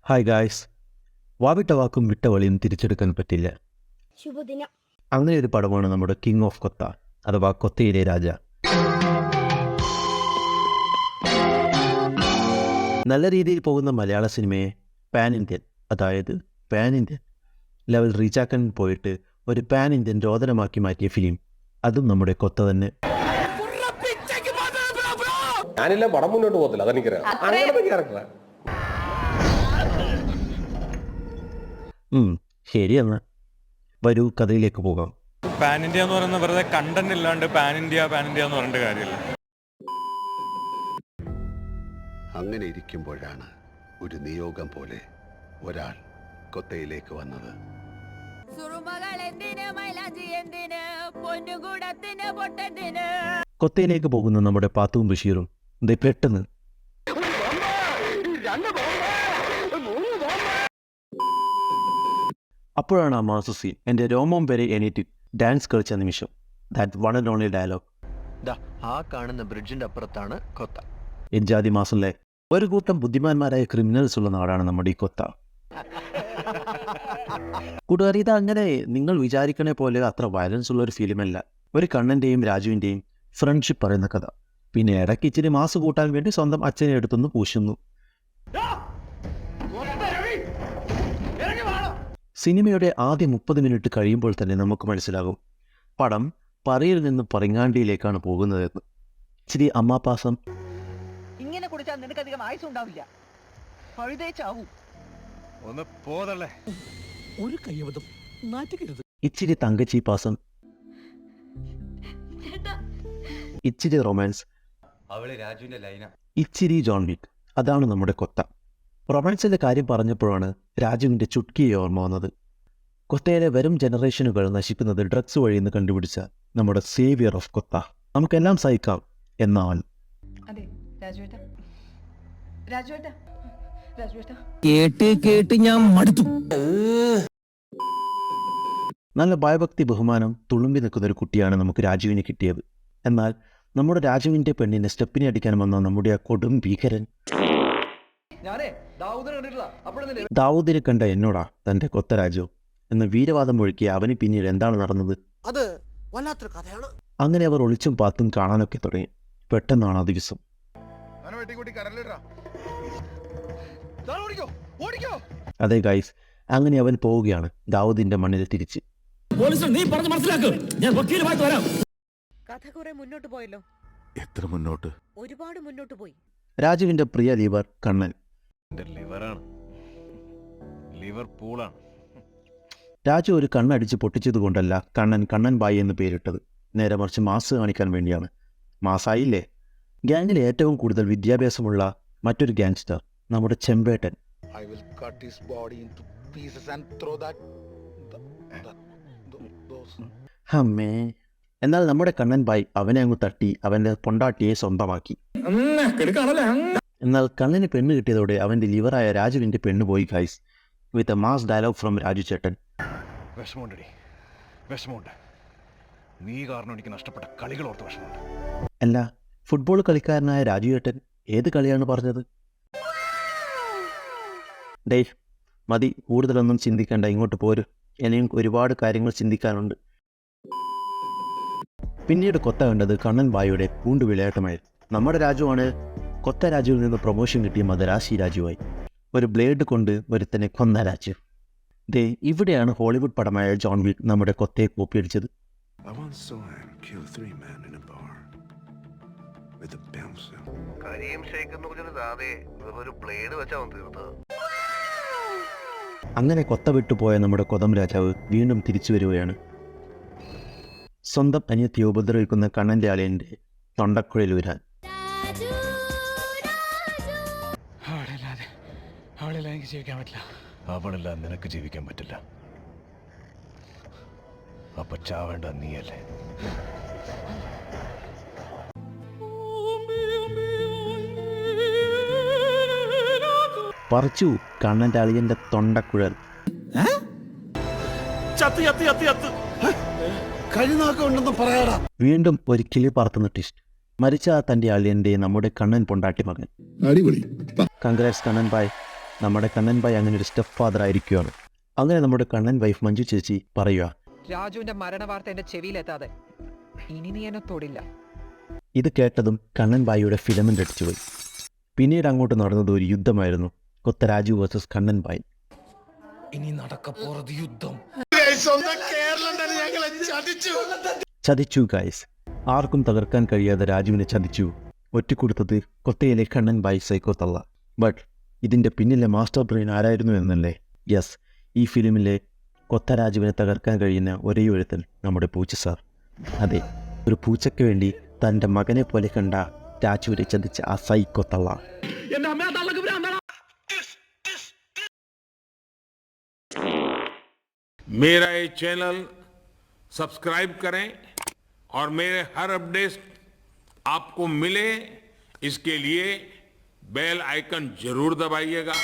Hi guys, വാവിട്ട വാക്കും വിട്ട വളിയും തിരിച്ചെടുക്കാൻ പറ്റില്ല. ശുഭദിനം. അങ്ങനെ ഒരു പടമാണ് നമ്മുടെ കിങ് ഓഫ് കൊത്ത അഥവാ കൊത്തയിലെ രാജ. നല്ല രീതിയിൽ പോകുന്ന മലയാള സിനിമയെ പാൻ ഇന്ത്യൻ ലെവൽ റീച്ചാക്കാൻ പോയിട്ട് ഒരു പാൻ ഇന്ത്യൻ രോദനമാക്കി മാറ്റിയ ഫിലിം, അതും നമ്മുടെ കൊത്ത തന്നെ. ഞാനില്ല പടം മുന്നോട്ട് പോകത്തില്ല, അതെനിക്കറിയാം. അങ്ങനത്തെ ക്യാരക്ടറാണ്. ശരിയെന്നാ വരൂ കഥയിലേക്ക് പോകാം. പാൻ ഇന്ത്യ എന്ന് പറയുന്നത് വെറുതെ കണ്ടന്റ് ഇല്ലാണ്ട് പാൻ ഇന്ത്യ എന്ന് പറഞ്ഞിട്ട് കാര്യമില്ല. അങ്ങനെ ഇരിക്കുമ്പോഴാണ് ഒരു നിയോഗം പോലെ ഒരാൾ കൊത്തയിലേക്ക് വന്നത്. കൊത്തയിലേക്ക് പോകുന്ന നമ്മുടെ പാത്തുവും ബഷീറും പെട്ടെന്ന് അപ്പോഴാണ് ആ മാസ സീൻ. എൻ്റെ രോമം വരെ എണീറ്റ് ഡാൻസ് കളിച്ച നിമിഷം. That one and only dialogue. ആ കാണുന്ന ബ്രിഡ്ജിന്റെ അപ്പുറത്താണ് കൊത്ത. എൻജാതി മാസല്ലേ. ഒരു കൂട്ടം ബുദ്ധിമാന്മാരായ ക്രിമിനൽസ് ഉള്ള നാടാണ് നമ്മുടെ ഈ കൊത്ത. കൂട്ടുകാർ, ഇത് അങ്ങനെ നിങ്ങൾ വിചാരിക്കണേ പോലെ അത്ര വയലൻസ് ഉള്ള ഒരു ഫിലിമല്ല. ഒരു കണ്ണൻ്റെയും രാജുവിൻ്റെയും ഫ്രണ്ട്ഷിപ്പ് പറയുന്ന കഥ. പിന്നെ ഇടയ്ക്ക് ഇച്ചിരി മാസ് കൂട്ടാൻ വേണ്ടി സ്വന്തം അച്ഛനെ എടുത്തുനിന്ന് പൂശുന്നു. സിനിമയുടെ ആദ്യ 30 മിനിറ്റ് കഴിയുമ്പോൾ തന്നെ നമുക്ക് മനസ്സിലാകും പടം പറയിൽ നിന്ന് പറങ്ങാണ്ടിയിലേക്കാണ് പോകുന്നതെന്ന്. ഇച്ചിരി അമ്മാപ്പാസം, ഇങ്ങനെ കുടിച്ചാൽ നിനക്കധികം ആയുസ് ഉണ്ടാവില്ല, പഴുതേച്ചാവും. ഒന്ന് പോതല്ലേ, ഒരു കയ്യബദ്ധം നാറ്റുകരുത്. ഇച്ചിരി തങ്കച്ചി പാസം, ഇച്ചിരി റൊമാൻസ്, ഇച്ചിരി ജോൺ വിക്ക്. അതാണ് നമ്മുടെ കൊത്ത. റൊമാൻസിന്റെ കാര്യം പറഞ്ഞപ്പോഴാണ് രാജുവിന്റെ ചുട്കിയെ ഓർമ്മ വന്നത്. കൊത്തയിലെ വരും ജനറേഷനുകൾ നശിക്കുന്നത് ഡ്രഗ്സ് വഴിയെന്ന് കണ്ടുപിടിച്ച നമ്മുടെ സേവിയർ ഓഫ് കൊത്ത. നമുക്കെല്ലാം സഹിക്കാം, എന്നാൽ കേട്ട് ഞാൻ മടുത്തു. നല്ല ഭയഭക്തി ബഹുമാനം തുളുമ്പി നിൽക്കുന്ന ഒരു കുട്ടിയാണ് നമുക്ക് രാജുവിനെ കിട്ടിയത്. എന്നാൽ നമ്മുടെ രാജുവിന്റെ പെണ്ണിനെ സ്റ്റെപ്പിനെ അടിക്കാൻ വന്ന നമ്മുടെ ആ കൊടും ഭീകരൻ ദാവൂദിനെ കണ്ട എന്നോടാ തന്റെ കൊത്ത രാജു എന്ന വീരവാദം ഒഴുക്കിയ അവന് പിന്നീട് എന്താണ് നടന്നത്? അത് വല്ലാത്തൊരു കഥയാണ്. അങ്ങനെ അവർ ഒളിച്ചും പാത്തും കാണാനൊക്കെ തുടങ്ങി. പെട്ടെന്നാണ് ആ ദിവസം. അതെ ഗൈസ്, അങ്ങനെ അവൻ പോവുകയാണ് ദാവൂദിന്റെ മണ്ണിൽ തിരിച്ച്. കഥ കുറെ മുന്നോട്ട് പോയല്ലോ. എത്ര മുന്നോട്ട്? ഒരുപാട് മുന്നോട്ട് പോയി. രാജുവിന്റെ പ്രിയ ലിവർ കണ്ണൻ. രാജു ഒരു കണ്ണടിച്ച് പൊട്ടിച്ചതുകൊണ്ടല്ല കണ്ണൻ ബായി എന്ന് പേരിട്ടത്. നേരെ മറിച്ച് മാസ് കാണിക്കാൻ വേണ്ടിയാണ്. മാസായില്ലേ. ഗ്യാങ്ങിലെ ഏറ്റവും കൂടുതൽ വിദ്യാഭ്യാസമുള്ള മറ്റൊരു ഗ്യാങ്സ്റ്റർ നമ്മുടെ ചെമ്പേട്ടൻ. അമ്മേ. എന്നാൽ നമ്മുടെ കണ്ണൻ ബായ് അവനെ അങ്ങ് തട്ടി അവന്റെ പൊണ്ടാട്ടിയെ സ്വന്തമാക്കി. എന്നാൽ കണ്ണന് പെണ്ണ് കിട്ടിയതോടെ അവന്റെ ലിവറായ രാജുവിന്റെ പെണ്ണ് പോയി guys. With a mass dialogue from Raju ചേട്ടൻ. നീ കാരണം എനിക്ക് നഷ്ടപ്പെട്ട കളികൾ ഓർത്ത് വിഷമമുണ്ട്. അല്ല, ഫുട്ബോൾ കളിക്കാരനായ രാജു ചേട്ടൻ ഏത് കളിയാണ് പറഞ്ഞത്? ഡേ മതി, കൂടുതലൊന്നും ചിന്തിക്കേണ്ട, ഇങ്ങോട്ട് പോര്. ഇനിയും ഒരുപാട് കാര്യങ്ങൾ ചിന്തിക്കാനുണ്ട്. പിന്നീട് കൊത്ത കണ്ടത് കണ്ണൻ ബായിയുടെ പൂണ്ട് വിളയാട്ടമായിരുന്നു. നമ്മുടെ രാജുവാണ് കൊത്ത രാജുവിൽ നിന്ന് പ്രൊമോഷൻ കിട്ടിയ മദരാശി രാജുവായി. ഒരു ബ്ലേഡ് കൊണ്ട് ഒരുത്തനെ കൊന്ന രാജു. ദേ ഇവിടെയാണ് ഹോളിവുഡ് പടമായ ജോൺ വിക്ക് നമ്മുടെ കൊത്തയെ കോപ്പിയടിച്ചത്. അങ്ങനെ കൊത്ത വിട്ടുപോയ നമ്മുടെ കൊതം രാജാവ് വീണ്ടും തിരിച്ചു വരികയാണ്. സ്വന്തം അനിയത്തിയെ ഉപദ്രവിക്കുന്ന കണ്ണൻ്റെ അളിയൻ്റെ തൊണ്ടക്കുഴയിൽ വരാൻ. അവളില്ലാതെ നിനക്ക് ജീവിക്കാൻ പറ്റില്ല. അപ്പൊ ചാവേണ്ട നീയല്ലേ. പറിച്ചു കണ്ണൻ്റെ അളിയൻ്റെ തൊണ്ടക്കുഴൽ. വീണ്ടും ഒരു കിളി പറത്തുന്ന ട്വിസ്റ്റ്. മരിച്ച ആ തൻ്റെ അളിയൻ്റെ നമ്മുടെ കണ്ണൻ പൊണ്ടാട്ടി മകൻ. അടിപൊളി. കൺഗ്രാറ്റ്സ് കണ്ണൻ ഭായ്. നമ്മുടെ കണ്ണൻ ഭായ് അങ്ങനെ ഒരു സ്റ്റെപ്പ് ഫാദർ ആയിരിക്കുകയാണ്. അങ്ങനെ നമ്മുടെ കണ്ണൻ വൈഫ് മഞ്ജു ചേച്ചി പറയുക, രാജുവിന്റെ മരണ വാർത്ത എന്റെ ചെവിയിലെത്താതെ ഇനി നീ എന്നെ തൊടില്ല. ഇത് കേട്ടതും കണ്ണൻ ഭായിയുടെ ഫിലമെന്റ് അടിച്ചുപോയി. പിന്നീട് അങ്ങോട്ട് നടന്നത് ഒരു യുദ്ധമായിരുന്നു. കൊത്തരാജു വേഴ്സസ് കണ്ണൻ ഭായ്. ഇനി നടക്കപ്പോറത് യുദ്ധം. ചതിച്ചു ഗൈസ്. ആർക്കും തകർക്കാൻ കഴിയാതെ രാജുവിനെ ചതിച്ചു. ഒറ്റക്കൊടുത്തത് കൊത്തയിലെ കണ്ണൻ ഭായ് സൈക്കോ തള്ള. ബട്ട് ഇതിൻ്റെ പിന്നിലെ മാസ്റ്റർ ബ്രെയിൻ ആരായിരുന്നു എന്നല്ലേ? യെസ്, ഈ ഫിലിമിലെ കൊത്തരാജുവിനെ തകർക്കാൻ കഴിയുന്ന ഒരേ ഒരുത്തൻ നമ്മുടെ പൂച്ച സാർ. അതെ, ഒരു പൂച്ചയ്ക്ക് വേണ്ടി തൻ്റെ മകനെ പോലെ കണ്ട രാജുവിനെ ചതിച്ച ആ സൈക്കോ തള്ള. मेरा ये चैनल सब्सक्राइब करें और मेरे हर अपडेट आपको मिले, इसके लिए बेल आइकन जरूर दबाइएगा.